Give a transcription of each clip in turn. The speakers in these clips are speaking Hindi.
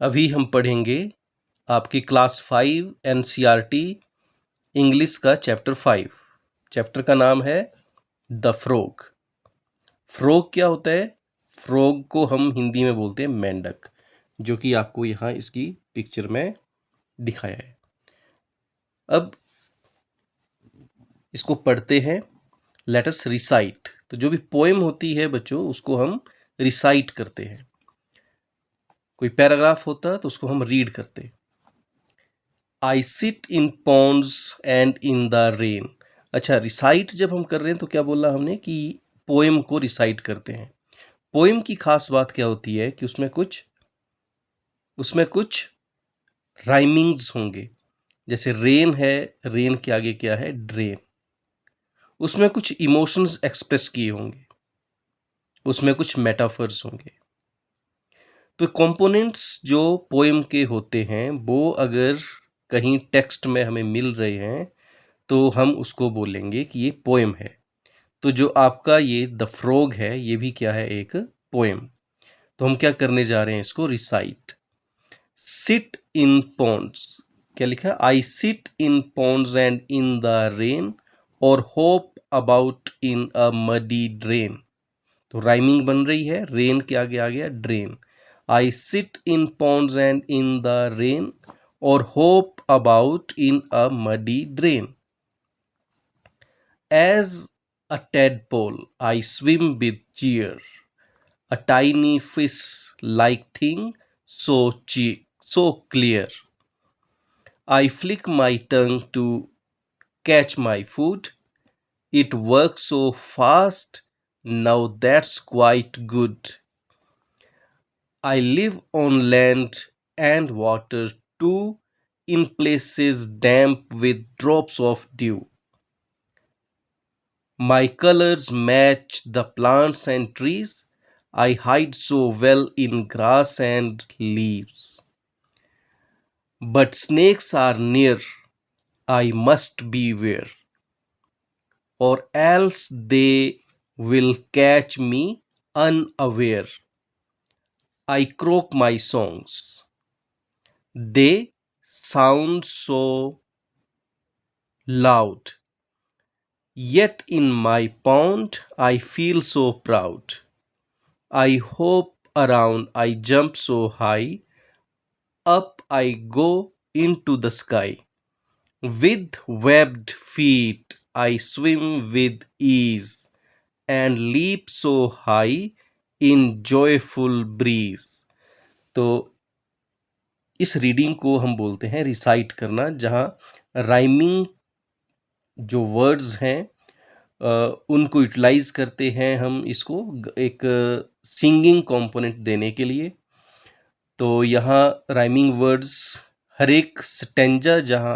अभी हम पढ़ेंगे आपकी क्लास 5 एनसीईआरटी इंग्लिश का चैप्टर 5। चैप्टर का नाम है द फ्रॉग। फ्रॉग क्या होता है? फ्रॉग को हम हिंदी में बोलते हैं मेंढक, जो कि आपको यहाँ इसकी पिक्चर में दिखाया है। अब इसको पढ़ते हैं। Let us recite. तो जो भी पोएम होती है बच्चों, उसको हम रिसाइट करते हैं। कोई पैराग्राफ होता तो उसको हम रीड करते। आई sit in ponds and in the rain. अच्छा, रिसाइट जब हम कर रहे हैं तो क्या बोला हमने कि पोएम को रिसाइट करते हैं। पोएम की खास बात क्या होती है कि उसमें कुछ राइमिंग्स होंगे। जैसे रेन है, रेन के आगे क्या है? ड्रेन। उसमें कुछ इमोशंस एक्सप्रेस किए होंगे, उसमें कुछ मेटाफर्स होंगे। तो कंपोनेंट्स जो पोएम के होते हैं वो अगर कहीं टेक्स्ट में हमें मिल रहे हैं तो हम उसको बोलेंगे कि ये पोएम है। तो जो आपका ये द फ्रॉग है, ये भी क्या है? एक पोएम। तो हम क्या करने जा रहे हैं? इसको रिसाइट। सिट इन पॉन्ड्स, क्या लिखा है? I sit in ponds and in the rain और hop about in a muddy drain. तो राइमिंग बन रही है। रेन के आगे आ गया drain. I sit in ponds and in the rain और hop about in a muddy drain. As a tadpole, I swim with cheer, a tiny fish-like thing, so clear. I flick my tongue to catch my food. It works so fast, now that's quite good. I live on land and water too, in places damp with drops of dew. My colors match the plants and trees. I hide so well in grass and leaves. But snakes are near. I must beware, or else they will catch me unaware. I croak my songs. They sound so loud. Yet in my pond I feel so proud. I hope around, I jump so high, up I go into the sky. With webbed feet I swim with ease, and leap so high in joyful breeze. तो इस रीडिंग को हम बोलते हैं रिसाइट करना, जहाँ राइमिंग जो वर्ड्स हैं उनको यूटिलाइज करते हैं हम इसको एक सिंगिंग कंपोनेंट देने के लिए। तो यहाँ राइमिंग वर्ड्स, हर एक स्टेंजा जहाँ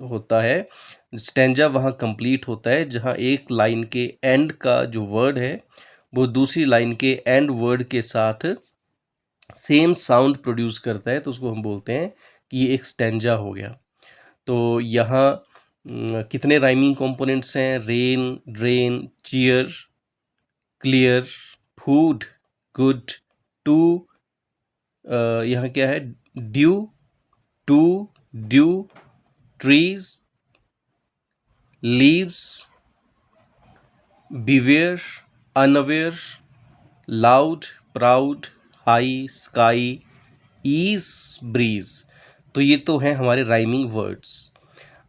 होता है, स्टेंजा वहाँ कंप्लीट होता है जहाँ एक लाइन के एंड का जो वर्ड है वो दूसरी लाइन के एंड वर्ड के साथ सेम साउंड प्रोड्यूस करता है, तो उसको हम बोलते हैं कि ये एक स्टेंजा हो गया। तो यहाँ कितने राइमिंग कंपोनेंट्स हैं? Rain, drain, cheer, clear, food, good, too, यहाँ क्या है? Dew, too, dew, trees, leaves, beware, unaware, loud, proud, high, sky, ease, breeze। तो ये तो हैं हमारे राइमिंग वर्ड्स।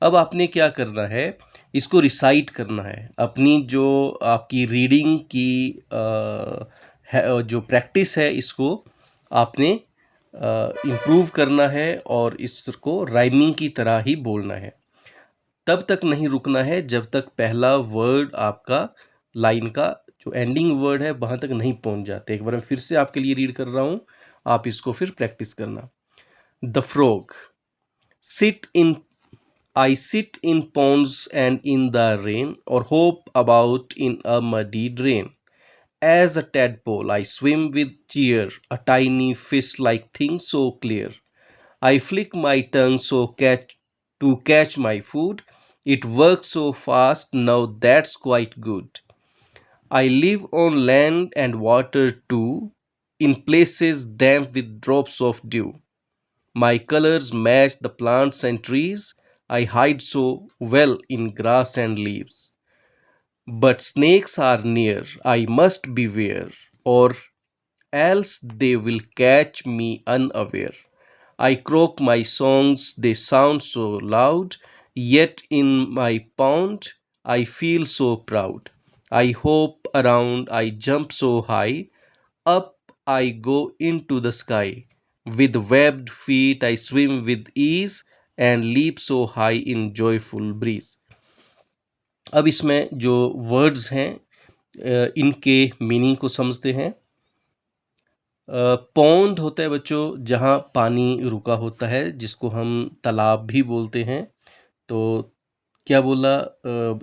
अब आपने क्या करना है? इसको रिसाइट करना है। अपनी जो आपकी रीडिंग की जो प्रैक्टिस है, इसको आपने इम्प्रूव करना है और इसको राइमिंग की तरह ही बोलना है। तब तक नहीं रुकना है जब तक पहला वर्ड आपका लाइन का जो एंडिंग वर्ड है वहाँ तक नहीं पहुँच जाते। एक बार मैं फिर से आपके लिए रीड कर रहा हूँ, आप इसको फिर प्रैक्टिस करना। The frog. Sit in I sit in ponds and in the rain, or hope about in a muddy drain. As a tadpole, I swim with cheer, a tiny fish-like thing so clear. I flick my tongue to catch my food. It works so fast, now that's quite good. I live on land and water too, in places damp with drops of dew. My colors match the plants and trees. I hide so well in grass and leaves. But snakes are near, I must beware, or else they will catch me unaware. I croak my songs, they sound so loud, yet in my pond I feel so proud. I hop around, I jump so high, up I go into the sky. With webbed feet I swim with ease and leap so high in joyful breeze. अब इसमें जो वर्ड्स हैं इनके मीनिंग को समझते हैं। पौंड होता है बच्चों जहाँ पानी रुका होता है, जिसको हम तालाब भी बोलते हैं। तो क्या बोला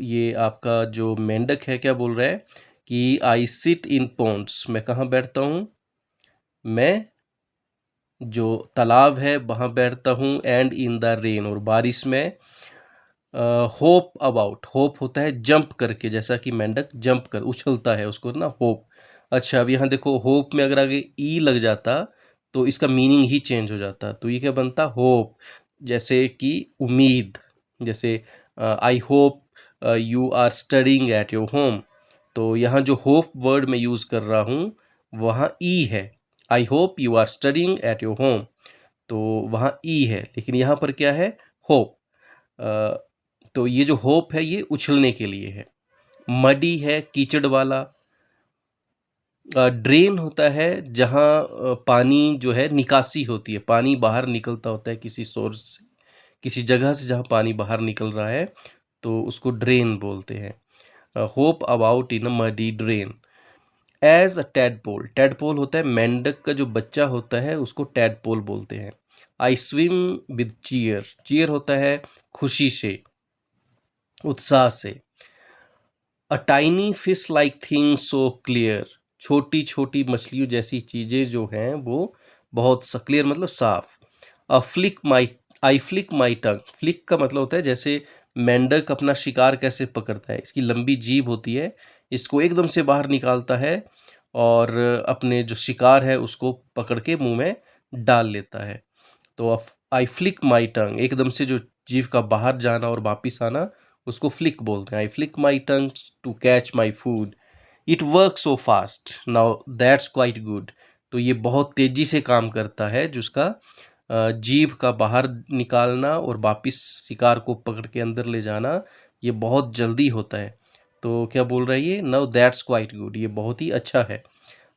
ये आपका जो मेंढक है क्या बोल रहा है कि आई सिट इन पॉन्ड्स, मैं कहाँ बैठता हूँ, मैं जो तालाब है वहाँ बैठता हूँ, एंड इन द रेन, और बारिश में। होप अबाउट, होप होता है जंप करके, जैसा कि मेंढक जंप कर उछलता है उसको ना होप। अच्छा अब यहाँ देखो होप में अगर आगे ई लग जाता तो इसका मीनिंग ही चेंज हो जाता, तो ये क्या बनता होप, जैसे कि उम्मीद। जैसे I hope you are studying at your home, तो यहाँ जो होप वर्ड मैं यूज़ कर रहा हूँ वहाँ ई है। I hope you are studying at your home, तो वहाँ ई है, लेकिन यहाँ पर क्या है होप। तो ये जो होप है ये उछलने के लिए है। मडी है कीचड़ वाला। ड्रेन होता है जहाँ पानी जो है निकासी होती है, पानी बाहर निकलता होता है किसी सोर्स से, किसी जगह से जहाँ पानी बाहर निकल रहा है तो उसको ड्रेन बोलते हैं। Hop about in a muddy drain. As a tadpole, tadpole होता है मेंढक का जो बच्चा होता है उसको टैडपोल बोलते हैं। I swim with cheer, cheer होता है खुशी से, उत्साह से। A tiny fish like thing so clear, छोटी छोटी मछलियों जैसी चीज़ें जो हैं वो बहुत क्लियर मतलब साफ। अ flick my, I flick my tongue, flick का मतलब होता है जैसे मेंढक अपना शिकार कैसे पकड़ता है, इसकी लंबी जीभ होती है, इसको एकदम से बाहर निकालता है और अपने जो शिकार है उसको पकड़ के मुंह में डाल लेता है। तो आई फ्लिक माई टंग, एकदम से जो जीभ का बाहर जाना और वापिस आना उसको फ्लिक बोलते हैं। I flick my tongue to catch my food, it work so fast, now that's quite good. तो ये बहुत तेज़ी से काम करता है, जिसका जीभ का बाहर निकालना और वापिस शिकार को पकड़ के अंदर ले जाना ये बहुत जल्दी होता है। तो क्या बोल रहा है ये, नाउ दैट्स क्वाइट गुड, ये बहुत ही अच्छा है।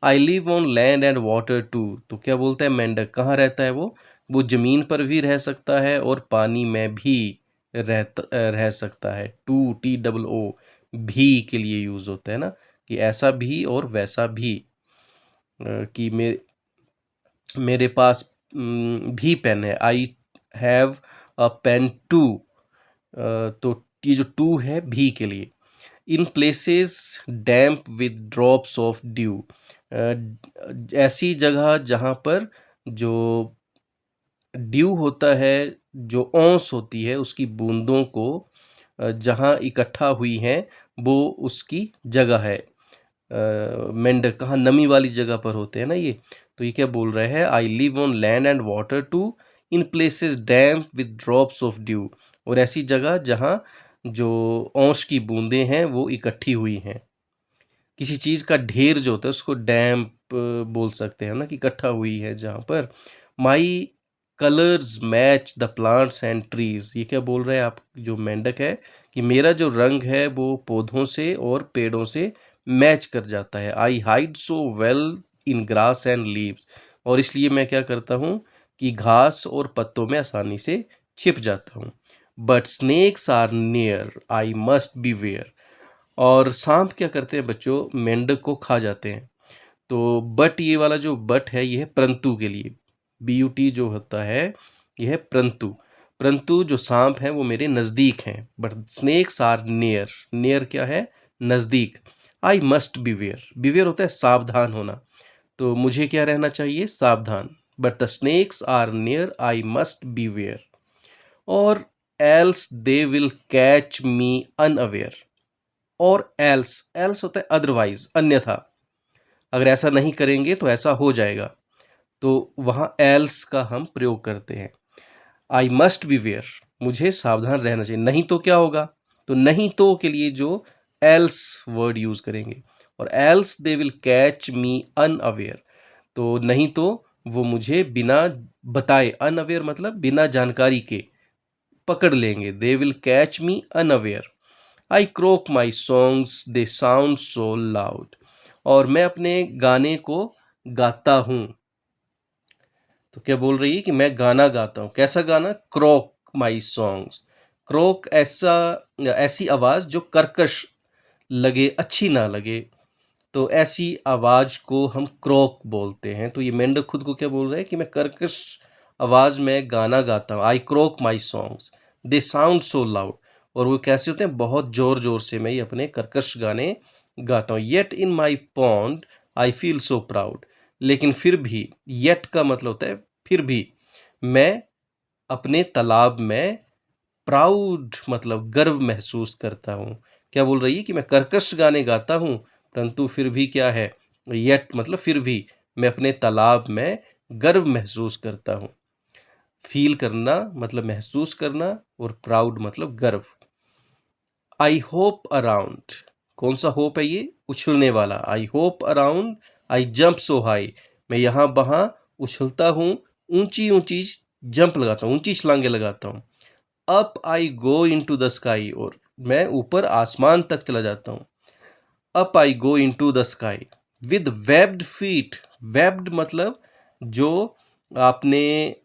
I live on land and water too, तो क्या बोलता है मेंढक कहाँ रहता है वो ज़मीन पर भी रह सकता है और पानी में भी रह सकता है। टू टी डबल ओ, भी के लिए यूज़ होता है ना, कि ऐसा भी और वैसा भी। कि मेरे पास भी पेन है, I have a pen too. तो ये जो टू है भी के लिए। In places damp with drops of dew, ऐसी जगह जहाँ पर जो ड्यू होता है, जो ओस होती है उसकी बूंदों को जहाँ इकट्ठा हुई हैं वो उसकी जगह है। मेंढक कहाँ नमी वाली जगह पर होते हैं ना ये। तो ये क्या बोल रहे हैं, I live on land and water too, in places damp with drops of dew, और ऐसी जगह जहाँ जो ओस की बूंदें हैं वो इकट्ठी हुई हैं। किसी चीज़ का ढेर जो होता है उसको डैम्प बोल सकते हैं ना, कि इकट्ठा हुई है जहाँ पर। My colours match the plants and trees, ये क्या बोल रहे हैं आप जो मेंढक है कि मेरा जो रंग है वो पौधों से और पेड़ों से मैच कर जाता है। आई hide so well in grass and leaves, और इसलिए मैं क्या करता हूँ कि घास और पत्तों में आसानी से छिप जाता हूँ। But snakes are near, I must beware, और सांप क्या करते हैं बच्चों, मेंढक को खा जाते हैं। तो बट ये वाला जो बट है ये है परंतु के लिए, BUT जो होता है ये है परंतु। परंतु जो सांप हैं वो मेरे नज़दीक हैं। But snakes are near, near क्या है नज़दीक। आई मस्ट बिवेयर, बिवेयर होता है सावधान होना, तो मुझे क्या रहना चाहिए सावधान। But the snakes are near, I must beware, और else they will catch me unaware. और एल्स, एल्स होता है अदरवाइज अन्यथा, अगर ऐसा नहीं करेंगे तो ऐसा हो जाएगा। तो वहाँ एल्स का हम प्रयोग करते हैं। आई मस्ट बी वेयर, मुझे सावधान रहना चाहिए, नहीं तो क्या होगा? तो नहीं तो के लिए जो एल्स वर्ड यूज करेंगे, और else they will catch me unaware, तो नहीं तो वो मुझे बिना बताए, अनअवेयर मतलब बिना जानकारी के, पकड़ लेंगे। दे will catch me unaware. I croak my songs they sound so loud, और मैं अपने गाने को गाता हूँ। तो क्या बोल रही है कि मैं गाना गाता हूँ। कैसा गाना? Crook my songs. क्रोक ऐसी आवाज जो कर्कश लगे, अच्छी ना लगे, तो ऐसी आवाज को हम क्रोक बोलते हैं। तो ये मेंढक खुद को क्या बोल रहा है कि मैं कर्कश आवाज में गाना गाता हूँ। I croak my songs they sound so loud, और वो कैसे होते हैं? बहुत जोर जोर से मैं ये अपने कर्कश गाने गाता हूँ। Yet in my pond I feel so proud, लेकिन फिर भी, येट का मतलब होता है फिर भी, मैं अपने तालाब में प्राउड मतलब गर्व महसूस करता हूँ। क्या बोल रही है कि मैं कर्कश गाने गाता हूँ, परंतु फिर भी क्या है? येट मतलब फिर भी, मैं अपने तालाब में गर्व महसूस करता हूँ। फील करना मतलब महसूस करना, और प्राउड मतलब गर्व। आई होप अराउंड, कौन सा होप है ये? उछलने वाला। I hope around I jump so high, मैं यहाँ वहाँ उछलता हूँ, ऊंची ऊंची जंप लगाता हूँ, ऊंची छलांगे लगाता हूँ। Up I go into the sky, और मैं ऊपर आसमान तक चला जाता हूँ। Up I go into the sky with webbed feet. Webbed मतलब जो आपने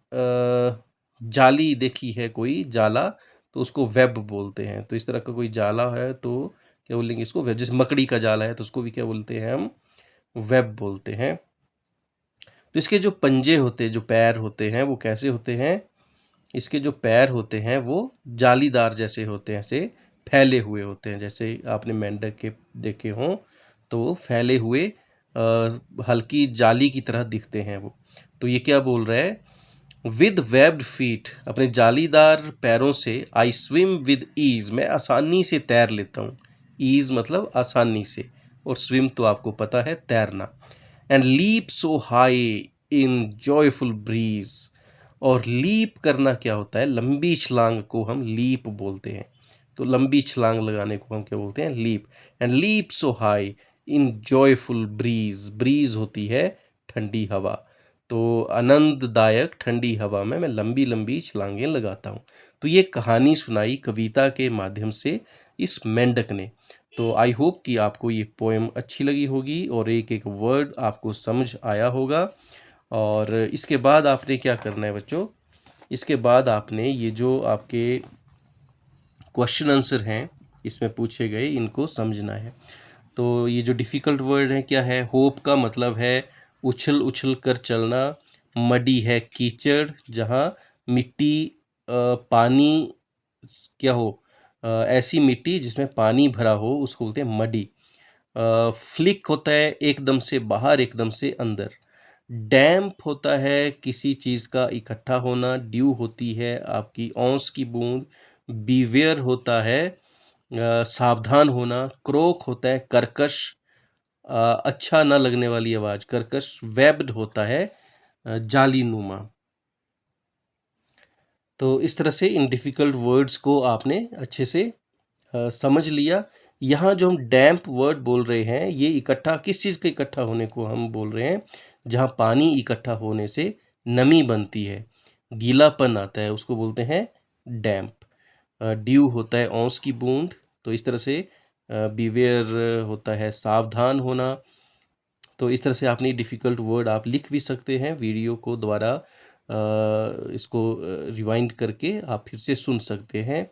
जाली देखी है, कोई जाला, तो उसको वेब बोलते हैं। तो इस तरह का कोई जाला है तो क्या बोलेंगे इसको? वेब। जैसे मकड़ी का जाला है तो उसको भी क्या बोलते हैं हम? वेब बोलते हैं। तो इसके जो पंजे होते हैं, जो पैर होते हैं, वो कैसे होते हैं? इसके जो पैर होते हैं वो जालीदार जैसे होते हैं, ऐसे फैले हुए होते हैं। जैसे आपने मेंढक के देखे हों तो वो फैले हुए हल्की जाली की तरह दिखते हैं वो। तो ये क्या बोल रहा है? विद वेब्ड फीट, अपने जालीदार पैरों से, आई स्विम विद ईज, मैं आसानी से तैर लेता हूँ। ईज मतलब आसानी से, और स्विम तो आपको पता है तैरना। And leap so high in joyful breeze, और लीप करना क्या होता है? लंबी छलांग को हम लीप बोलते हैं। तो लंबी छलांग लगाने को हम क्या बोलते हैं? Leap. And leap so high in joyful breeze, breeze होती है ठंडी हवा। तो आनंददायक ठंडी हवा में मैं लंबी लंबी छलांगें लगाता हूँ। तो ये कहानी सुनाई कविता के माध्यम से इस मेंढक ने। तो आई होप कि आपको ये पोएम अच्छी लगी होगी और एक एक वर्ड आपको समझ आया होगा। और इसके बाद आपने क्या करना है बच्चों? इसके बाद आपने ये जो आपके क्वेश्चन आंसर हैं इसमें पूछे गए, इनको समझना है। तो ये जो डिफ़िकल्ट वर्ड है क्या है? होप का मतलब है उछल उछल कर चलना। मडी है कीचड़, जहाँ मिट्टी पानी क्या हो, ऐसी मिट्टी जिसमें पानी भरा हो उसको बोलते हैं मडी। फ्लिक होता है एकदम से बाहर, एकदम से अंदर। डैम्प होता है किसी चीज़ का इकट्ठा होना। ड्यू होती है आपकी औंस की बूंद। बीवेयर होता है सावधान होना। क्रोक होता है कर्कश, अच्छा न लगने वाली आवाज़, कर्कश। वेब्ड होता है जाली नुमा। तो इस तरह से इन डिफ़िकल्ट वर्ड्स को आपने अच्छे से समझ लिया। यहाँ जो हम डैम्प वर्ड बोल रहे हैं, ये इकट्ठा किस चीज़ के इकट्ठा होने को हम बोल रहे हैं? जहाँ पानी इकट्ठा होने से नमी बनती है, गीलापन आता है, उसको बोलते हैं डैम्प। ड्यू होता है औंस की बूंद। तो इस तरह से बीवेयर होता है सावधान होना। तो इस तरह से आपने डिफ़िकल्ट वर्ड आप लिख भी सकते हैं। वीडियो को दोबारा इसको रिवाइंड करके आप फिर से सुन सकते हैं।